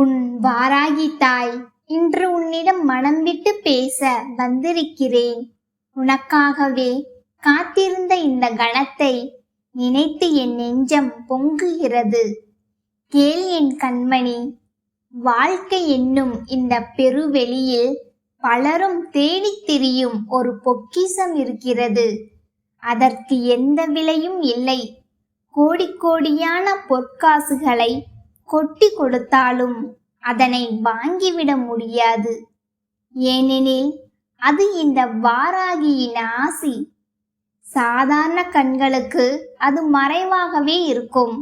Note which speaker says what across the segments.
Speaker 1: உன் வாராகி தாய் இன்று உன்னிடம் மனம் விட்டு பேச வந்திருக்கிறேன். உனக்காகவே காத்திருந்த இந்த கணத்தை நினைத்து என் நெஞ்சம் பொங்குகிறது. கேள் என் கண்மணி, வாழ்க்கை என்னும் இந்த பெருவெளியில் பலரும் தேடித் திரியும் ஒரு பொக்கிஷம் இருக்கிறது. அதற்கு எந்த விலையும் இல்லை. கோடிக்கோடியான பொற்காசுகளை கொட்டி கொடுத்தாலும் அதனை வாங்கிவிட முடியாது. ஏனெனில் அது இந்த வாராகியின் ஆசி. சாதாரண கண்களுக்கு அது மறைவாகவே இருக்கும்.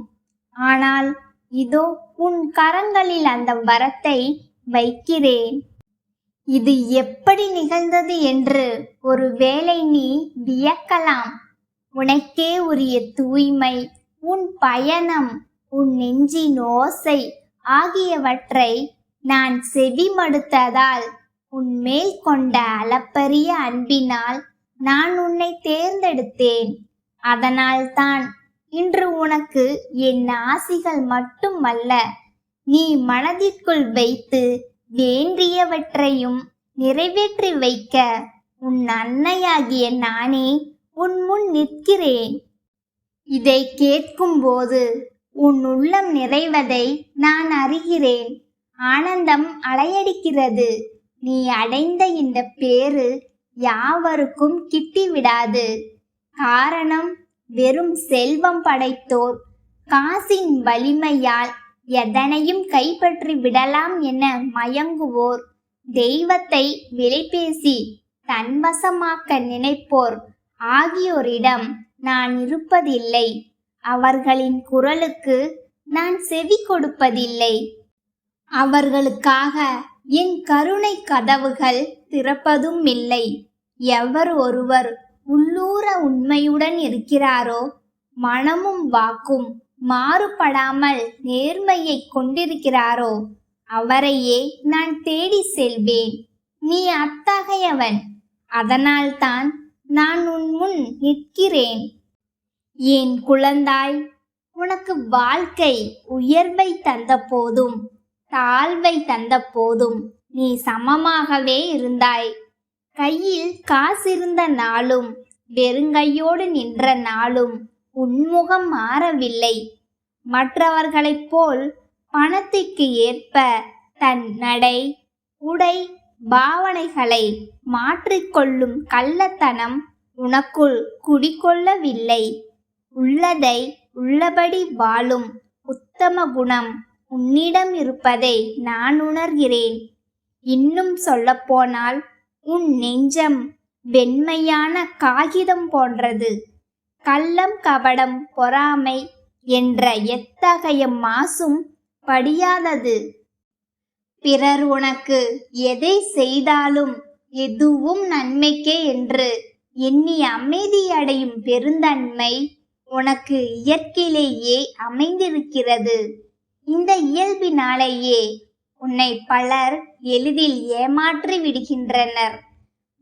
Speaker 1: ஆனால் இதோ உன் கரங்களில் அந்த வரத்தை வைக்கிறேன். இது எப்படி நிகழ்ந்தது என்று ஒருவேளை நீ வியக்கலாம். உனக்கே உரிய தூய்மை, உன் பயணம், உன் நெஞ்சின் ஓசை ஆகியவற்றை நான் செவிமடுத்ததால், உன்மேல் கொண்ட அளப்பரிய அன்பினால் நான் உன்னை தேர்ந்தெடுத்தேன். அதனால்தான் இன்று உனக்கு என் ஆசிகள் மட்டுமல்ல, நீ மனதிற்குள் வைத்து வேண்டியவற்றையும் நிறைவேற்றி வைக்க உன் அன்னையாகிய நானே உன் முன் நிற்கிறேன். இதை கேட்கும்போது உன் உள்ளம் நிறைவதை நான் அறிகிறேன். ஆனந்தம் அலையடிக்கிறது. நீ அடைந்த இந்த பேறு யாவருக்கும் கிட்டிவிடாது. காரணம், வெறும் செல்வம் படைத்தோர் காசின் வலிமையால் எதனையும் கைப்பற்றி விடலாம் என மயங்குவோர், தெய்வத்தை விலைபேசி தன்வசமாக்க நினைப்போர் ஆகியோரிடம் நான் இருப்பதில்லை. அவர்களின் குரலுக்கு நான் செவி கொடுப்பதில்லை. அவர்களுக்காக என் கருணை கதவுகள் திறப்பதும் இல்லை. எவர் ஒருவர் உள்ளூர உண்மையுடன் இருக்கிறாரோ, மனமும் வாக்கும் மாறுபடாமல் நேர்மையை கொண்டிருக்கிறாரோ, அவரையே நான் தேடி செல்வேன். நீ அத்தகையவன். அதனால்தான் நான் உன் முன் நிற்கிறேன். என் குழந்தாய், உனக்கு வாழ்க்கை உயர்வை தந்த போதும் தாழ்வை தந்த போதும் நீ சமமாகவே இருந்தாய். கையில் காசிருந்த நாளும் வெறுங்கையோடு நின்ற நாளும் உன்முகம் மாறவில்லை. மற்றவர்களைப் போல் பணத்திற்கு ஏற்ப தன் நடை, உடை, பாவனைகளை மாற்றிக்கொள்ளும் கள்ளத்தனம் உனக்குள் குடிகொள்ளவில்லை. உள்ளதை உள்ளபடி வாழும் உத்தம குணம் உன்னிடம் இருப்பதை நான் உணர்கிறேன். இன்னும் சொல்லப்போனால் உன் நெஞ்சம் வெண்மையான காகிதம் போன்றது. கள்ளம், கபடம், பொறாமை என்ற எத்தகைய மாசும் படியாதது. பிறர் உனக்கு எதை செய்தாலும் எதுவும் நன்மைக்கே என்று எண்ணி அமைதியடையும் பெருந்தன்மை உனக்கு இயற்கையிலேயே அமைந்திருக்கிறது. இந்த இயல்பினாலேயே உன்னை பலர் எளிதில் ஏமாற்றி விடுகின்றனர்.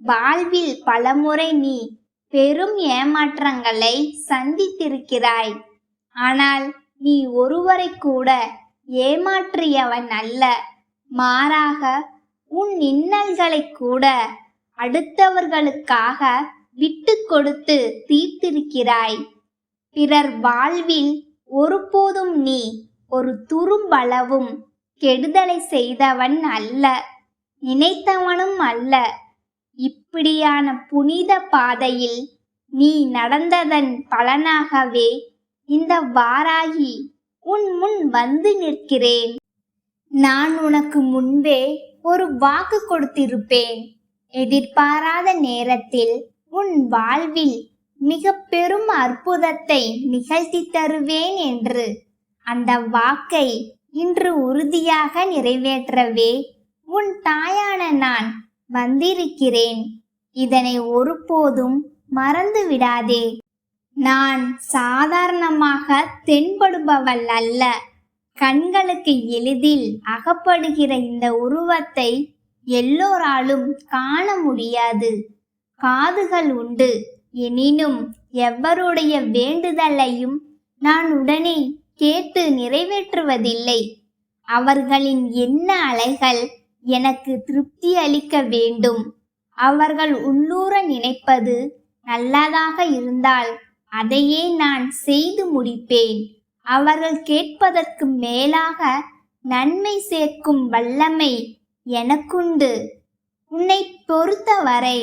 Speaker 1: வாழ்வில் பலமுறை நீ பெரும் ஏமாற்றங்களை சந்தித்திருக்கிறாய். ஆனால் நீ ஒருவரை கூட ஏமாற்றியவன் அல்ல. மாறாக உன் இன்னல்களை கூட அடுத்தவர்களுக்காக விட்டு கொடுத்து தீர்த்திருக்கிறாய். பிறர் வாழ்வில் ஒருபோதும் நீ ஒரு துரும்பளவும் கெடுதலை செய்தவன் அல்ல, நினைத்தவனும் அல்ல. இப்படியான புனித பாதையில் நீ நடந்ததன் பலனாகவே இந்த வாராகி உன் முன் வந்து நிற்கிறேன். நான் உனக்கு முன்பே ஒரு வாக்கு கொடுத்திருப்பேன். எதிர்பாராத நேரத்தில் உன் வாழ்வில் மிக பெரும் அற்புதத்தை நிகழ்த்தி தருவேன் என்று. அந்த வாக்கை இன்று உறுதியாக நிறைவேற்றவே உன் தாயான நான் வந்திருக்கிறேன். இதனை ஒருபோதும் மறந்து விடாதே. நான் சாதாரணமாக தென்படுபவள் அல்ல. கண்களுக்கு எளிதில் அகப்படுகிற இந்த உருவத்தை எல்லோராலும் காண முடியாது. காதுகள் உண்டு, எனினும் எவருடைய வேண்டுதலையும் நான் உடனே கேட்டு நிறைவேற்றுவதில்லை. அவர்களின் எண்ண அலைகள் எனக்கு திருப்தி அளிக்க வேண்டும். அவர்கள் உள்ளூர நினைப்பது நல்லதாக இருந்தால் அதையே நான் செய்து முடிப்பேன். அவர்கள் கேட்பதற்கு மேலாக நன்மை சேர்க்கும் வல்லமை எனக்குண்டு. உன்னை பொறுத்தவரை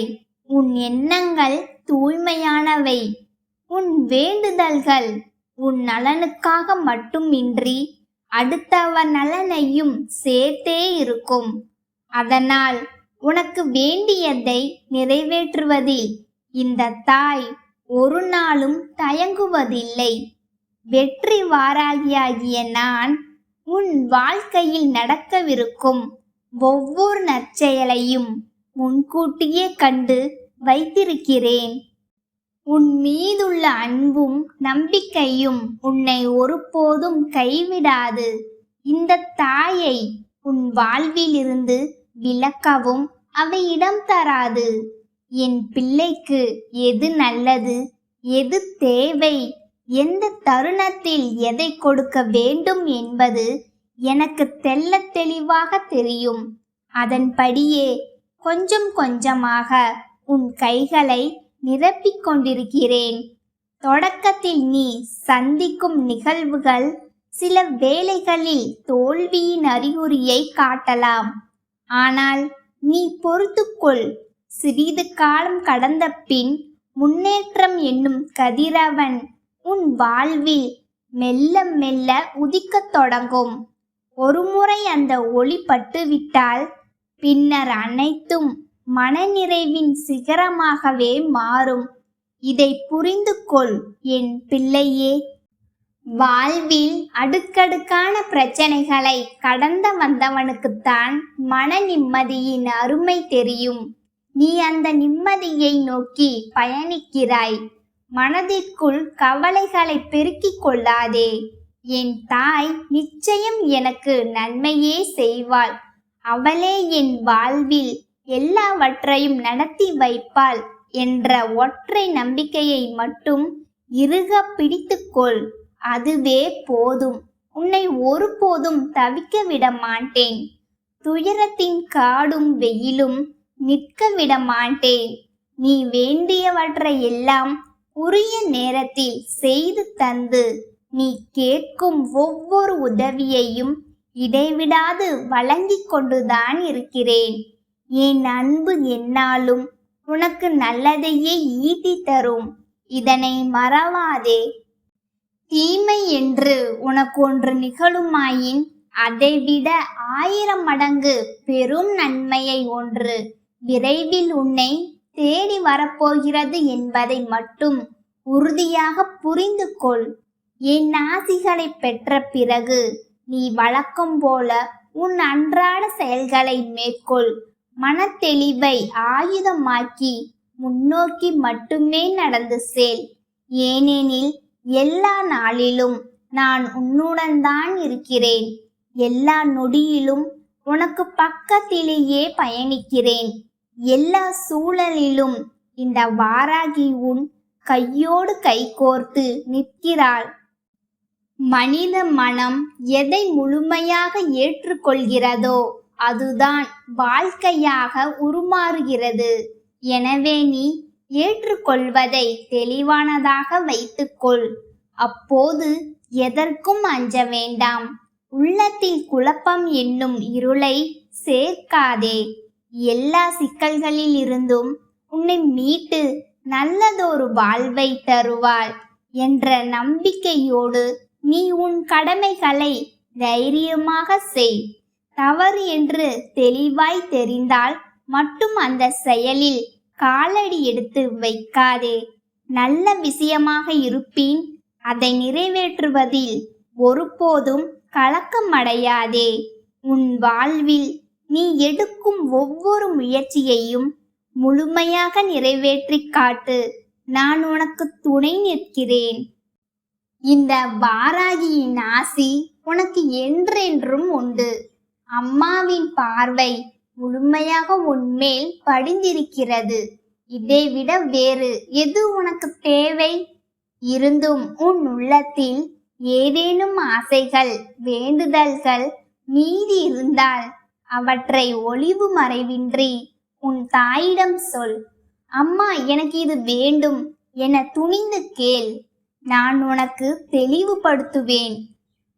Speaker 1: உன் எண்ணங்கள் தூய்மையானவை. உன் வேண்டுதல்கள் உன் நலனுக்காக மட்டுமின்றி அடுத்தவர் நலனையும் சேர்த்தே இருக்கும். அதனால் உனக்கு வேண்டியதை நிறைவேற்றுவதில் இந்த தாய் ஒரு நாளும் தயங்குவதில்லை. வெற்றி வாராகியாகிய நான் உன் வாழ்க்கையில் நடக்கவிருக்கும் ஒவ்வொரு நற்செயலையும் முன்கூட்டியே கண்டு வைத்திருக்கிறேன். உன் மீதுள்ள அன்பும் நம்பிக்கையும் உன்னை ஒருபோதும் கைவிடாது. இந்த தாயை உன் வாழ்விலிருந்து விலக்கவும் அவை இடம் தராது. என் பிள்ளைக்கு எது நல்லது, எது தேவை, எந்த தருணத்தில் எதை கொடுக்க வேண்டும் என்பது எனக்கு தெள்ளத் தெளிவாக தெரியும். அதன்படியே கொஞ்சம் கொஞ்சமாக உன் கைகளை நிரப்பிக் கொண்டிருக்கிறேன். தொடக்கத்தில் நீ சந்திக்கும் நிகழ்வுகள் சில வேளைகளில் தோல்வியின் அறிகுறியை காட்டலாம். ஆனால் நீ பொறுத்துக்கொள். சிறிது காலம் கடந்த பின் முன்னேற்றம் என்னும் கதிரவன் உன் வாழ்வில் மெல்ல மெல்ல உதிக்கத் தொடங்கும். ஒருமுறை அந்த ஒளி பட்டுவிட்டால் பின்னர் அனைத்தும் மனநிறைவின் சிகரமாகவே மாறும். இதை புரிந்து கொள் என் பிள்ளையே. வாழ்வில் அடுக்கடுக்கான பிரச்சனைகளை கடந்து வந்தவனுக்குத்தான் மன நிம்மதியின் அருமை தெரியும். நீ அந்த நிம்மதியை நோக்கி பயணிக்கிறாய். மனதிற்குள் கவலைகளை பெருக்கிக் கொள்ளாதே. என் தாய் நிச்சயம் எனக்கு நன்மையே செய்வாள். அவளே என் வாழ்வில் எல்லாவற்றையும் நடத்தி வைப்பாள் என்ற ஒற்றை நம்பிக்கையை மட்டும் இறுக பிடித்துக்கொள். அதுவே போதும். உன்னை ஒருபோதும் தவிக்க விட மாட்டேன். துயரத்தின் காடும் வெயிலும் நிற்க விட மாட்டேன். நீ வேண்டியவற்றை எல்லாம் உரிய நேரத்தில் செய்து தந்து நீ கேட்கும் ஒவ்வொரு உதவியையும் இடைவிடாது வழங்கிக் கொண்டுதான் இருக்கிறேன். என் அன்பு என்னாலும் உனக்கு நல்லதையே ஈட்டி தரும். இதனை மறவாதே. தீமை என்று உனக்கு ஒன்று நிகழுமாயின் அதைவிட 1000 மடங்கு பெரும் நன்மையை ஒன்று விரைவில் உன்னை தேடி வரப்போகிறது என்பதை மட்டும் உறுதியாக புரிந்து கொள். என் ஆசிகளை பெற்ற பிறகு நீ வழக்கம் போல உன் அன்றாட செயல்களை மேற்கொள். மனத்தெளிவை ஆயுதமாக்கி முன்னோக்கி மட்டுமே நடந்து செல். ஏனெனில் எல்லா நாளிலும் நான் உன்னுடன் தான் இருக்கிறேன். எல்லா நொடியிலும் உனக்கு பக்கத்திலேயே பயணிக்கிறேன். எல்லா சூழலிலும் இந்த வாராகி உன் கையோடு கைகோர்த்து நிற்கிறாள். மனித மனம் எதை முழுமையாக ஏற்றுக்கொள்கிறதோ அதுதான் வாழ்க்கையாக உருமாறுகிறது. எனவே நீ ஏற்றுக்கொள்வதை தெளிவானதாக வைத்துக்கொள். அப்போது எதற்கும் அஞ்ச வேண்டாம். உள்ளத்தில் குழப்பம் என்னும் இருளை சேர்க்காதே. எல்லா சிக்கல்களில் இருந்தும் உன்னை மீட்டு நல்லதொரு வாழ்வை தருவாள் என்ற நம்பிக்கையோடு நீ உன் கடமைகளை தைரியமாக செய். தவறு என்று தெளிவாய் தெரிந்தால் மட்டும் அந்த செயலில் காலடி எடுத்து வைக்காதே. நல்ல விஷயமாக இருப்பின் அதை நிறைவேற்றுவதில் ஒருபோதும் கலக்கமடையாதே. உன் வாழ்வில் நீ எடுக்கும் ஒவ்வொரு முயற்சியையும் முழுமையாக நிறைவேற்றி காட்டு. நான் உனக்கு துணை நிற்கிறேன். இந்த வாராகியின் ஆசி உனக்கு என்றென்றும் உண்டு. அம்மாவின் பார்வை முழுமையாக உன்மேல் படிந்திருக்கிறது. இதைவிட வேறு எது உனக்கு தேவை? இருந்தும் உன் உள்ளத்தில் ஏதேனும் ஆசைகள், வேண்டுதல்கள், மீதி இருந்தால் அவற்றை ஒளிவு மறைவின்றி உன் தாயிடம் சொல். அம்மா, எனக்கு இது வேண்டும் என துணிந்து கேள். நான் உனக்கு தெளிவுபடுத்துவேன்.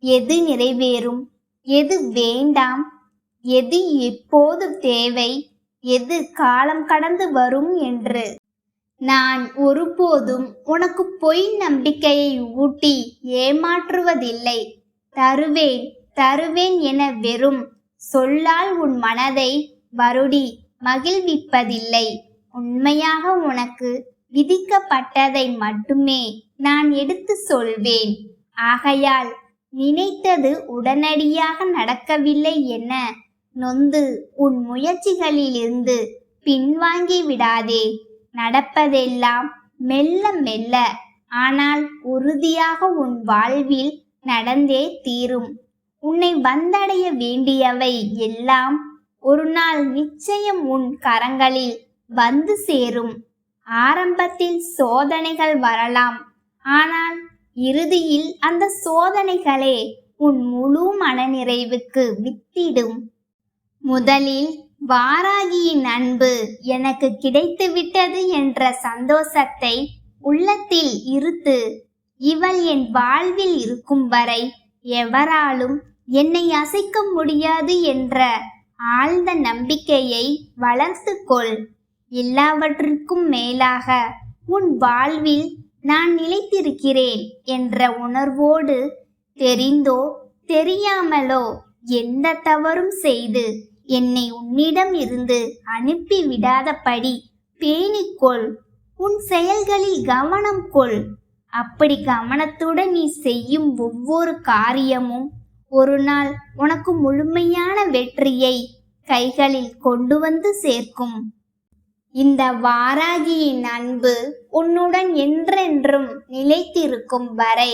Speaker 1: எது நிறைவேறும், எது வேண்டாம், எது எப்போது தேவை, எது காலம் கடந்து வரும் என்று. நான் ஒருபோதும் உனக்கு பொய் நம்பிக்கையை ஊட்டி ஏமாற்றுவதில்லை. தருவேன் தருவேன் என வெறும் சொல்லால் உன் மனதை வருடி மகிழ்விப்பதில்லை. உண்மையாக உனக்கு விதிக்கப்பட்டதை மட்டுமே நான் எடுத்து சொல்வேன். ஆகையால் நினைத்தது உடனடியாக நடக்கவில்லை என நொந்து உன் முயற்சிகளிலிருந்து பின்வாங்கி விடாதே. நடப்பதெல்லாம் மெல்ல மெல்ல, ஆனால் உறுதியாக உன் வாழ்வில் நடந்தே தீரும். உன்னை வந்தடைய வேண்டியவை எல்லாம் ஒரு நாள் நிச்சயம் உன் கரங்களில் வந்து சேரும். ஆரம்பத்தில் சோதனைகள் வரலாம், ஆனால் இறுதியில் அந்த சோதனைகளே உன் முழு மனநிறைவுக்கு வித்திடும். முதலில் வாராகியின் அன்பு எனக்கு கிடைத்துவிட்டது என்ற சந்தோஷத்தை உள்ளத்தில் இருத்து. இவள் என் வாழ்வில் இருக்கும் வரை எவராலும் என்னை அசைக்க முடியாது என்ற ஆழ்ந்த நம்பிக்கையை வளர்த்து கொள். எல்லாவற்றிற்கும் மேலாக உன் வாழ்வில் நான் நிலைத்திருக்கிறேன் என்ற உணர்வோடு தெரிந்தோ தெரியாமலோ எந்த தவறும் செய்து என்னை உன்னிடம் இருந்து அனுப்பி விடாதபடி பேணிக்கொள். உன் செயல்களில் கவனம் கொள். அப்படி கவனத்துடன் நீ செய்யும் ஒவ்வொரு காரியமும் ஒரு நாள் உனக்கு முழுமையான வெற்றியை கைகளில் கொண்டு வந்து சேர்க்கும். இந்த வாராகியின் அன்பு உன்னுடன் என்றென்றும் நிலைத்திருக்கும் வரை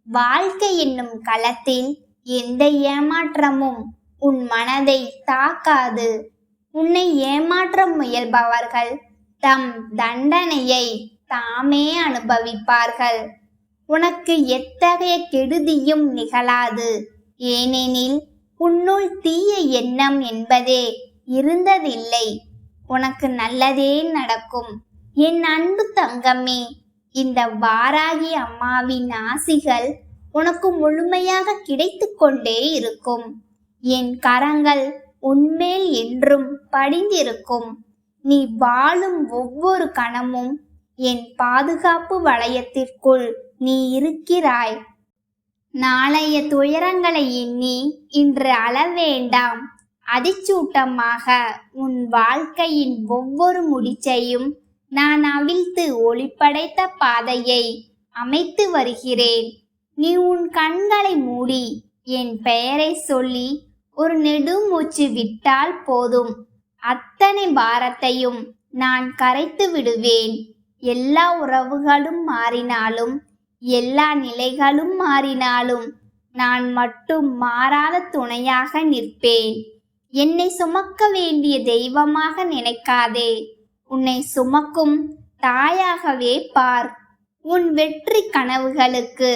Speaker 1: வாழ்க்கை என்னும் களத்தில் எந்த ஏமாற்றமும் உன் மனதை தாக்காது. உன்னை ஏமாற்ற முயல்பவர்கள் தம் தண்டனையை தாமே அனுபவிப்பார்கள். உனக்கு எத்தகைய கெடுதியும் நிகழாது. ஏனெனில் உன்னுள் தீய எண்ணம் என்பதே இருந்ததில்லை. உனக்கு நல்லதே நடக்கும். என் அன்பு தங்கமே, இந்த வாராகி அம்மாவின் ஆசிகள் உனக்கு முழுமையாக கிடைத்து கொண்டே இருக்கும். என் கரங்கள் உன்மேல் என்றும் படிந்திருக்கும். நீ வாழும் ஒவ்வொரு கணமும் என் பாதுகாப்பு வளையத்திற்குள் நீ இருக்கிறாய். நாளைய துயரங்களை எண்ணி இன்று அழ வேண்டாம். அதிச்சூட்டமாக உன் வாழ்க்கையின் ஒவ்வொரு முடிச்சையும் நான் அவிழ்த்து ஒளிப்படைத்த பாதையை அமைத்து வருகிறேன். நீ உன் கண்களை மூடி என் பெயரை சொல்லி ஒரு நெடுமூச்சு விட்டால் போதும். அத்தனை பாரத்தையும் நான் கரைத்து விடுவேன். எல்லா உறவுகளும் மாறினாலும், எல்லா நிலைகளும் மாறினாலும் நான் மட்டும் மாறாத துணையாக நிற்பேன். என்னை சுமக்க வேண்டிய தெய்வமாக நினைக்காதே. உன்னை சுமக்கும் தாயாகவே பார். உன் வெற்றி கனவுகளுக்கு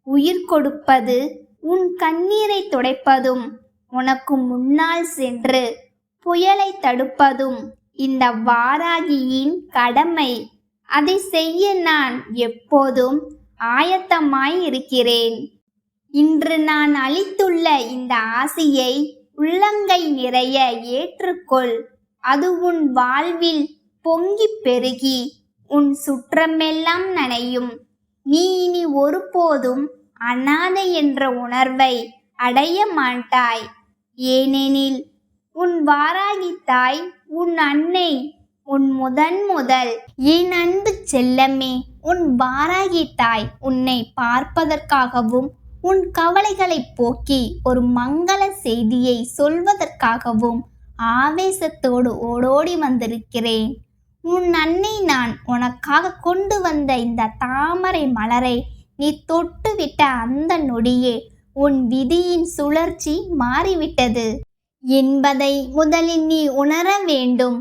Speaker 1: உயிர் கொடுப்பது, உன் கண்ணீரை துடைப்பதும், உனக்கு முன்னால் சென்று புயலை தடுப்பதும் இந்த வாராகியின் கடமை. அதை செய்ய நான் எப்போதும் ஆயத்தமாய் இருக்கிறேன். இன்று நான் அளித்துள்ள இந்த ஆசியை உள்ளங்கை நிறைய ஏற்றுக்கொள். அது உன் வாழ்வில் பொங்கி பெருகி உன் சுற்றமெல்லாம் நனையும். நீ இனி ஒருபோதும் அனாதை என்ற உணர்வை அடைய மாட்டாய். ஏனெனில் உன் வாராகி தாய், உன் அன்னை, உன் முதல் என் அன்பு செல்லமே, உன் வாராகி தாய் உன்னை பார்ப்பதற்காகவும் உன் கவலைகளை போக்கி ஒரு மங்கள செய்தியை சொல்வதற்காகவும் ஆவேசத்தோடு ஓடோடி வந்திருக்கிறேன். உன் அன்னை நான் உனக்காக கொண்டு வந்த இந்த தாமரை மலரை நீ தொட்டுவிட்ட அந்த நொடியே உன் விதியின் சுழற்சி மாறிவிட்டது என்பதை முதலில் நீ உணர வேண்டும்.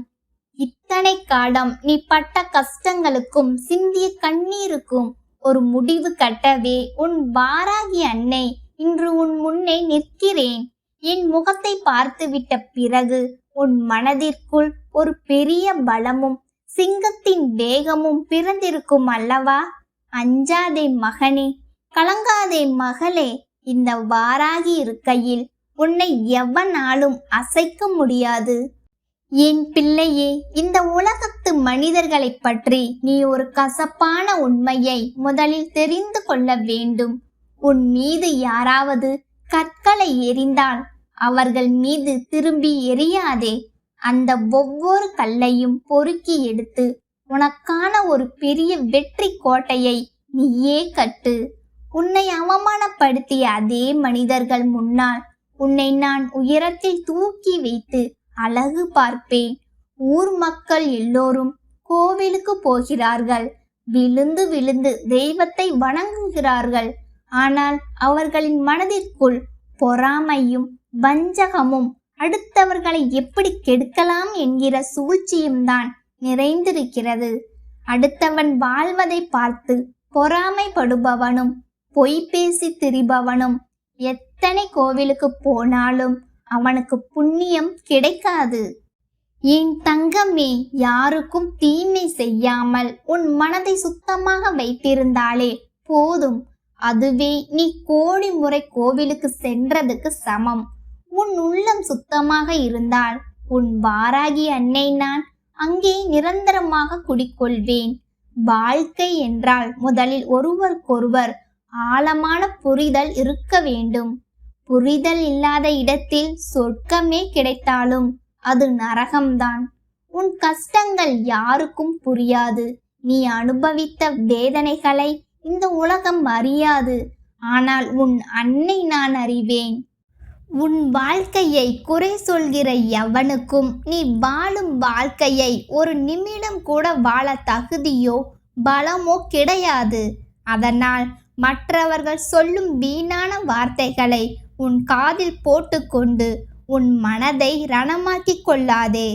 Speaker 1: இத்தனை காலம் நீ பட்ட கஷ்டங்களுக்கும் சிந்திய கண்ணீருக்கும் ஒரு முடிவு கட்டவே உன் வாராகி அன்னை இன்று உன் முன்னே நிற்கிறேன். என் முகத்தை பார்த்துவிட்ட பிறகு உன் மனதிற்குள் ஒரு பெரிய பலமும் சிங்கத்தின் வேகமும் பிறந்திருக்கும் அல்லவா? அஞ்சாதே மகனே, கலங்காதே மகளே. இந்த வாராகி இருக்கையில் உன்னை எவனாலும் அசைக்க முடியாது. என் பிள்ளையே, இந்த உலகத்து மனிதர்களை பற்றி நீ ஒரு கசப்பான உண்மையை முதலில் தெரிந்து கொள்ள வேண்டும். உன் மீது யாராவது கற்களை எறிந்தால் அவர்கள் மீது திரும்பி எறியாதே. அந்த ஒவ்வொரு கல்லையும் பொறுக்கி எடுத்து உனக்கான ஒரு பெரிய வெற்றி கோட்டையை நீயே கட்டு. உன்னை அவமானப்படுத்திய அதே மனிதர்கள் முன்னால் உன்னை நான் உயரத்தில் தூக்கி வைத்து அழகு பார்ப்பேன். ஊர் மக்கள் எல்லோரும் கோவிலுக்கு போகிறார்கள், விழுந்து விழுந்து தெய்வத்தை வணங்குகிறார்கள். ஆனால் அவர்களின் மனதிற்குள் பொறாமையும் வஞ்சகமும் அடுத்தவர்களை எப்படி கெடுக்கலாம் என்கிற சூழ்ச்சியும் தான் நிறைந்திருக்கிறது. அடுத்தவன் வாழ்வதை பார்த்து பொறாமைப்படுபவனும் பொய் பேசி திரிபவனும் எத்தனை கோவிலுக்கு போனாலும் அவனுக்கு புண்ணியம் கிடைக்காது. என் தங்கமே, யாருக்கும் தீமை செய்யாமல் உன் மனதை சுத்தமாக வைத்திருந்தாலே போதும். அதுவே நீ கோடி முறை கோவிலுக்கு சென்றதுக்கு சமம். உன் உள்ளம் சுத்தமாக இருந்தால் உன் வாராகி அன்னை நான் அங்கே நிரந்தரமாக குடிக்கொள்வேன். வாழ்க்கை என்றால் முதலில் ஒருவருக்கொருவர் ஆழமான புரிதல் இருக்க வேண்டும். புரிதல் இல்லாத இடத்தில் சொர்க்கமே கிடைத்தாலும் அது நரகம்தான். உன் கஷ்டங்கள் யாருக்கும் புரியாது. நீ அனுபவித்த வேதனைகளை இந்த உலகம் அறியாது. ஆனால் உன் அன்னை நான் அறிவேன். உன் வாழ்க்கையை குறை சொல்கிற எவனுக்கும் நீ வாழும் வாழ்க்கையை ஒரு நிமிடம் கூட வாழ தகுதியோ பலமோ கிடையாது. அதனால் மற்றவர்கள் சொல்லும் வீணான வார்த்தைகளை உன் காதில் போட்டுக்கொண்டு உன் மனதை ரணமாக்கிக் கொள்ளாதே.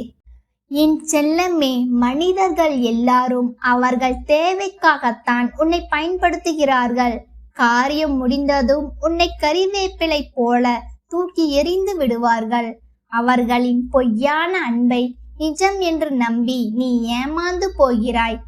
Speaker 1: என் செல்லமே, மனிதர்கள் எல்லாரும் அவர்கள் தேவைக்காகத்தான் உன்னை பயன்படுத்துகிறார்கள். காரியம் முடிந்ததும் உன்னை கறிவேப்பிலை போல தூக்கி எறிந்து விடுவார்கள். அவர்களின் பொய்யான அன்பை நிஜம் என்று நம்பி நீ ஏமாந்து போகிறாய்.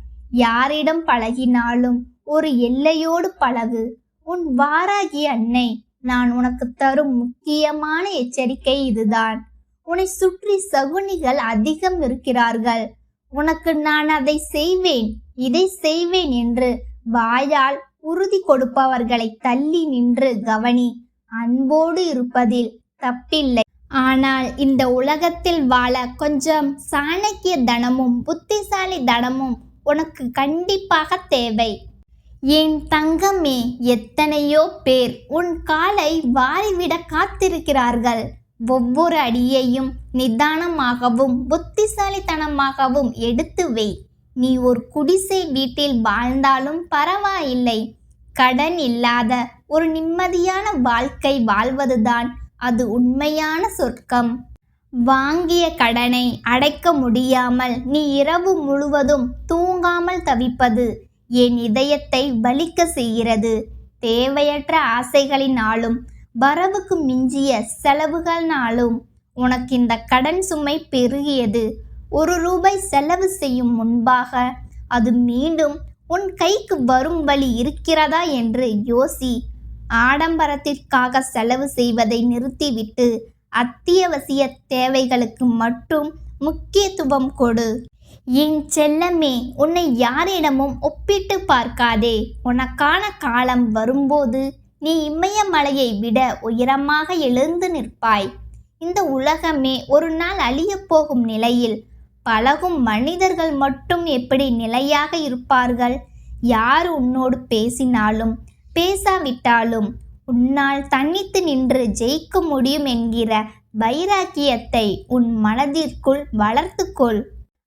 Speaker 1: யாரிடம் பழகினாலும் ஒரு எல்லையோடு பழகு. உன் வாராகி அன்னை நான் உனக்கு தரும் முக்கியமான எச்சரிக்கை இதுதான். உன்னை சுற்றி சகுனிகள் அதிகம் இருக்கிறார்கள். உனக்கு நான் அதை செய்வேன், இதை செய்வேன் என்று வாயால் உறுதி கொடுப்பவர்களை தள்ளி நின்று கவனி. அன்போடு இருப்பதில் தப்பில்லை. ஆனால் இந்த உலகத்தில் வாழ கொஞ்சம் சாணக்கிய தனமும் புத்திசாலி தனமும் உனக்கு கண்டிப்பாக தேவை. என் தங்கமே, எத்தனையோ பேர் உன் காலை வாரிவிட காத்திருக்கிறார்கள். ஒவ்வொரு அடியையும் நிதானமாகவும் புத்திசாலித்தனமாகவும் எடுத்து வை. நீ ஒரு குடிசை வீட்டில் வாழ்ந்தாலும் பரவாயில்லை. கடன் இல்லாத ஒரு நிம்மதியான வாழ்க்கை வாழ்வதுதான் அது உண்மையான சொர்க்கம். வாங்கிய கடனை அடைக்க முடியாமல் நீ இரவு முழுவதும் தூங்காமல் தவிப்பது என் இதயத்தை வலிக்க செய்கிறது. தேவையற்ற ஆசைகளினாலும் வரவுக்கு மிஞ்சிய செலவுகளினாலும் உனக்கு இந்த கடன் சுமை பெருகியது. ₹1 செலவு செய்யும் முன்பாக அது மீண்டும் உன் கைக்கு வரும் வழி இருக்கிறதா என்று யோசி. ஆடம்பரத்திற்காக செலவு செய்வதை நிறுத்திவிட்டு அத்தியாவசிய தேவைகளுக்கு மட்டும் முக்கியத்துவம் கொடு. என் செல்லமே, உன்னை யாரிடமும் ஒப்பிட்டு பார்க்காதே. உனக்கான காலம் வரும்போது நீ இமயமலையை விட உயரமாக எழுந்து நிற்பாய். இந்த உலகமே ஒரு நாள் அழியப் போகும் நிலையில் பழகும் மனிதர்கள் மட்டும் எப்படி நிலையாக இருப்பார்கள்? யார் உன்னோடு பேசினாலும் பேசாவிட்டாலும் உன்னால் தனித்து நின்று ஜெயிக்க முடியும் என்கிற வைராக்கியத்தை உன் மனதிற்குள் வளர்த்துக்கொள்.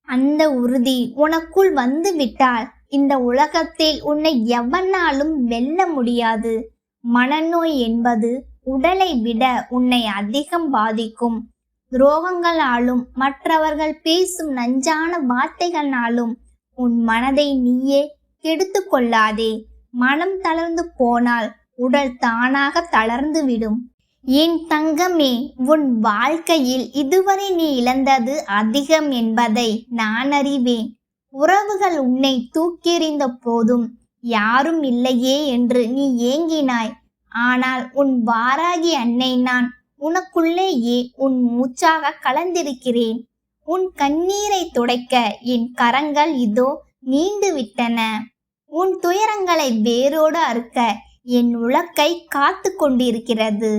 Speaker 1: அந்த உறுதி உனக்குள் வந்து விட்டால் இந்த உலகத்தில் உன்னை எவனாலும் வெல்ல முடியாது. மனநோய் என்பது உடலை விட உன்னை அதிகம் பாதிக்கும். துரோகங்களாலும் மற்றவர்கள் பேசும் நஞ்சான வார்த்தைகளாலும் உன் மனதை நீயே கெடுத்து கொள்ளாதே. மனம் தளர்ந்து போனால் உடல் தானாக தளர்ந்து விடும். என் தங்கமே, உன் வாழ்க்கையில் இதுவரை நீ இழந்தது அதிகம் என்பதை நான் அறிவேன். உறவுகள் உன்னை தூக்கெறிந்த போதும் யாரும் இல்லையே என்று நீ ஏங்கினாய். ஆனால் உன் வாராகி அன்னை நான் உனக்குள்ளேயே உன் மூச்சாக கலந்திருக்கிறேன். உன் கண்ணீரை துடைக்க என் கரங்கள் இதோ நீண்டு விட்டன. உன் துயரங்களை வேரோடு அறுக்க என் உலக்கை காத்து கொண்டிருக்கிறது.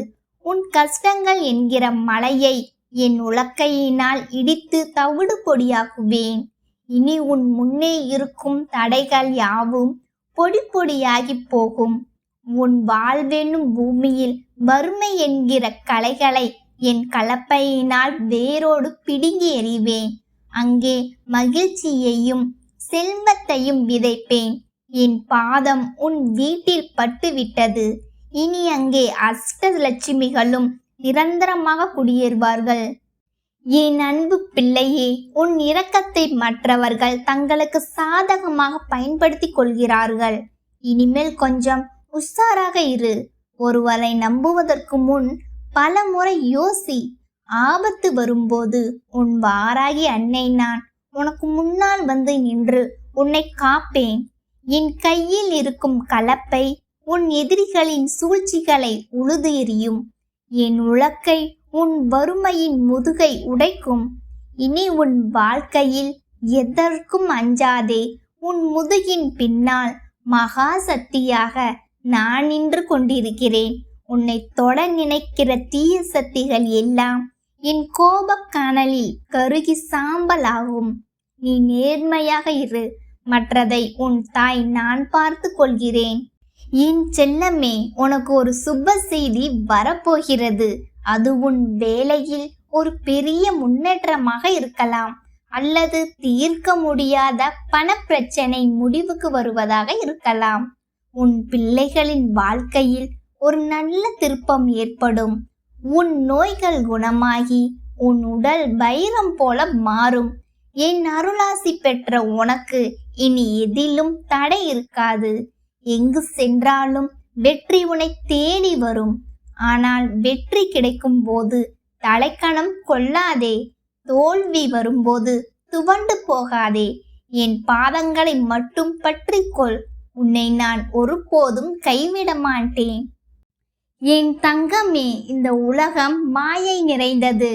Speaker 1: உன் கஷ்டங்கள் என்கிற மலையை என் உலக்கையினால் இடித்து தவிடு பொடியாக்குவேன். இனி உன் முன்னே இருக்கும் தடைகள் யாவும் பொடி பொடியாகி போகும். உன் வாழ்வெனும் பூமியில் வறுமை என்கிற களைகளை என் கலப்பையினால் வேரோடு பிடுங்கி எறிவேன். அங்கே மகிழ்ச்சியையும் செல்வத்தையும் விதைப்பேன். என் பாதம் உன் வீட்டில் பட்டுவிட்டது. இனி அங்கே அஷ்டலட்சுமிகளும் நிரந்தரமாக குடியேறுவார்கள். என் அன்பு பிள்ளையே, உன் இரக்கத்தை மற்றவர்கள் தங்களுக்கு சாதகமாக பயன்படுத்தி கொள்கிறார்கள். இனிமேல் கொஞ்சம் உஷாராக இரு. ஒருவரை நம்புவதற்கு முன் பல முறை யோசி. ஆபத்து வரும்போது உன் வாராகி அன்னை நான் உனக்கு முன்னால் வந்து நின்று உன்னை காப்பேன். என் கையில் இருக்கும் கலப்பை உன் எதிரிகளின் சூழ்ச்சிகளை உழுது எறியும். என் உலக்கை உன் வறுமையின் முதுகை உடைக்கும். இனி உன் வாழ்க்கையில் எதற்கும் அஞ்சாதே. உன் முதுகின் பின்னால் மகா சக்தியாக நான் நின்று கொண்டிருக்கிறேன். உன்னை தொட நினைக்கிற தீய சக்திகள் எல்லாம் என் கோபக் கனலில் கருகி சாம்பலாகும். நீ நேர்மையாக இரு. மற்றதை உன் தாய் நான் பார்த்து கொள்கிறேன். என் செல்லமே, உனக்கு ஒரு சுப செய்தி வரப்போகிறது. அது உன் வேலையில் ஒரு பெரிய முன்னேற்றமாக இருக்கலாம், அல்லது தீர்க்க முடியாத பணப்பிரச்சனை முடிவுக்கு வருவதாக இருக்கலாம். உன் பிள்ளைகளின் வாழ்க்கையில் ஒரு நல்ல திருப்பம் ஏற்படும். உன் நோய்கள் குணமாகி உன் உடல் வைரம் போல மாறும். என் அருளாசி பெற்ற உனக்கு இனி எதிலும் தடை இருக்காது. எங்கு சென்றாலும் வெற்றி உன்னை தேடி வரும். ஆனால் வெற்றி கிடைக்கும் போது தலைக்கணம் கொள்ளாதே. தோல்வி வரும்போது துவண்டு போகாதே. என் பாதங்களை மட்டும் பற்றிக்கொள். உன்னை நான் ஒருபோதும் கைவிட மாட்டேன். என் தங்கமே, இந்த உலகம் மாயை நிறைந்தது.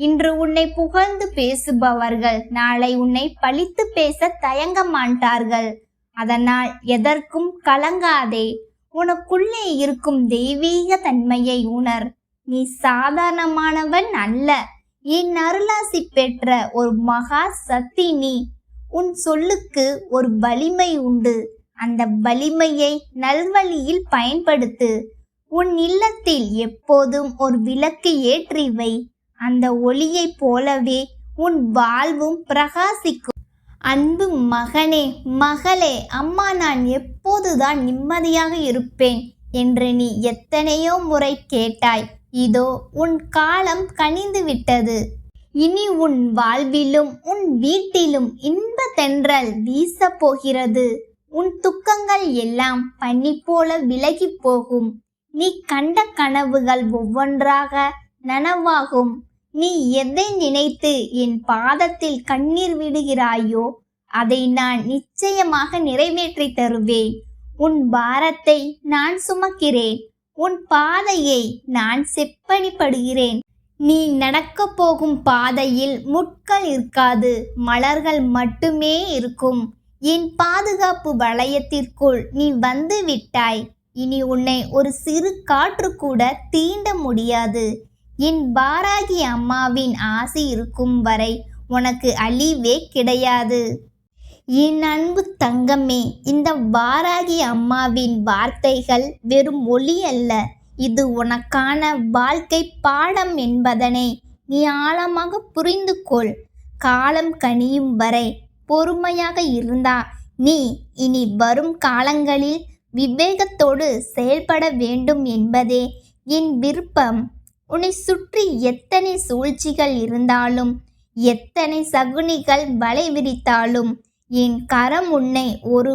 Speaker 1: இன்று உன்னை புகழ்ந்து பேசுபவர்கள் நாளை உன்னை பழித்து பேச தயங்க மாட்டார்கள். அதனால் எதற்கும் கலங்காதே. உனக்குள்ளே இருக்கும் தெய்வீக தன்மையை உணர். நீ சாதாரணமானவன் அல்ல. என் அருளாசி பெற்ற ஒரு மகா சக்தி நீ. உன் சொல்லுக்கு ஒரு வலிமை உண்டு. அந்த வலிமையை நல்வழியில் பயன்படுத்து. உன் இல்லத்தில் எப்போதும் ஒரு விளக்கு ஏற்றி வை. அந்த ஒளியைப் போலவே உன் வாழ்வும் பிரகாசிக்கும். அன்பு மகனே, மகளே, அம்மா நான் எப்போதுதான் நிம்மதியாக இருப்பேன் என்று நீ எத்தனையோ முறை கேட்டாய். இதோ உன் காலம் கனிந்து விட்டது. இனி உன் வாழ்விலும் உன் வீட்டிலும் இன்ப தென்றல் வீச போகிறது. உன் துக்கங்கள் எல்லாம் பனி போல விலகி போகும். நீ கண்ட கனவுகள் ஒவ்வொன்றாக நனவாகும். நீ எதை நினைத்து என் பாதத்தில் கண்ணீர் விடுகிறாயோ அதை நான் நிச்சயமாக நிறைவேற்றி தருவேன். உன் பாரத்தை நான் சுமக்கிறேன். உன் பாதையை நான் செப்பனிப்படுகிறேன். நீ நடக்க போகும் பாதையில் முட்கள் இருக்காது, மலர்கள் மட்டுமே இருக்கும். என் பாதுகாப்பு வளையத்திற்குள் நீ வந்து விட்டாய். இனி உன்னை ஒரு சிறு காற்று கூட தீண்ட முடியாது. என் வாராகி அம்மாவின் ஆசி இருக்கும் வரை உனக்கு அழிவே கிடையாது. என் அன்பு தங்கமே, இந்த வாராகி அம்மாவின் வார்த்தைகள் வெறும் ஒளி அல்ல. இது உனக்கான வாழ்க்கை பாடம் என்பதனை நீ ஆழமாக புரிந்து கொள். காலம் கனியும் வரை பொறுமையாக இருந்தா நீ இனி வரும் காலங்களில் விவேகத்தோடு செயல்பட வேண்டும் என்பதே என் விருப்பம். உன்னை சுற்றி எத்தனை சூழ்ச்சிகள் இருந்தாலும், எத்தனை சகுனிகள் வலை விரித்தாலும், என் கரம் உன்னை ஒரு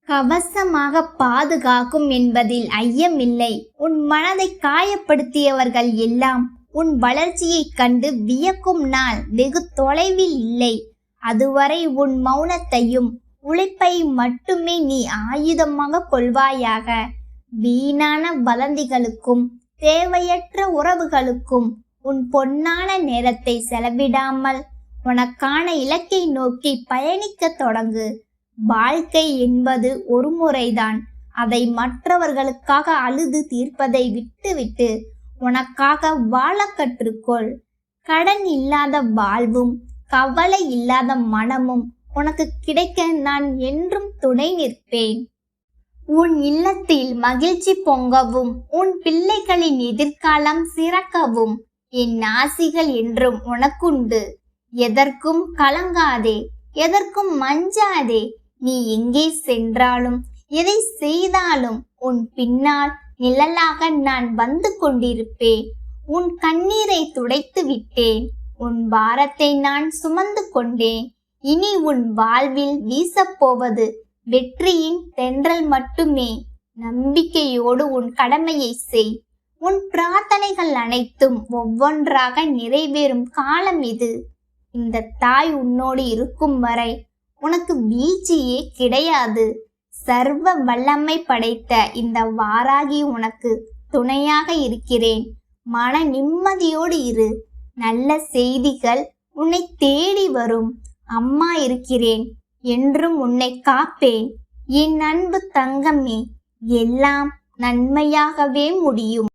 Speaker 1: கவசமாக பாதுகாக்கும் என்பதில் ஐயமில்லை. உன் மனதை காயப்படுத்தியவர்கள் எல்லாம் உன் வளர்ச்சியைக் கண்டு வியக்கும் நாள் வெகு தொலைவில் இல்லை. அதுவரை உன் மௌனத்தையும் உழைப்பை மட்டுமே நீ ஆயுதமாக கொள்வாயாக. வீணான வதந்திகளுக்கும் தேவையற்ற உறவுகளுக்கும் உன் பொன்னான நேரத்தை செலவிடாமல் உனக்கான இலக்கை நோக்கி பயணிக்க தொடங்கு. வாழ்க்கை என்பது ஒரு முறைதான். அதை மற்றவர்களுக்காக அழுது தீர்ப்பதை விட்டுவிட்டு உனக்காக வாழ கற்றுக்கொள். கடன் இல்லாத வாழ்வும் கவலை இல்லாத மனமும் உனக்கு கிடைக்க நான் என்றும் துணை நிற்பேன். உன் இல்லத்தில் மகிழ்ச்சி பொங்கவும் உன் பிள்ளைகளின் எதிர்காலம் சிறக்கவும் என் ஆசிகள் என்றும் உனக்குண்டு. எதற்கும் கலங்காதே, எதற்கும் மஞ்சாதே. நீ எங்கே சென்றாலும் எதை செய்தாலும் உன் பின்னால் நிழலாக நான் வந்து கொண்டிருப்பேன். உன் கண்ணீரை துடைத்து விட்டேன். உன் பாரத்தை நான் சுமந்து கொண்டேன். இனி உன் வாழ்வில் வீசப்போவது வெற்றியின் தென்றல் மட்டுமே. நம்பிக்கையோடு உன் கடமையை செய். உன் பிரார்த்தனைகள் அனைத்தும் ஒவ்வொன்றாக நிறைவேறும் காலம் இது. இந்த தாய் உன்னோடு இருக்கும் வரை உனக்கு வீழ்ச்சியே கிடையாது. சர்வ வல்லமை படைத்த இந்த வாராகி உனக்கு துணையாக இருக்கிறேன். மன நிம்மதியோடு இரு. நல்ல செய்திகள் உன்னை தேடி வரும். அம்மா இருக்கிறேன், என்றும் உன்னை காப்பேன். என் அன்பு தங்கமே, எல்லாம் நன்மையாகவே முடியும்.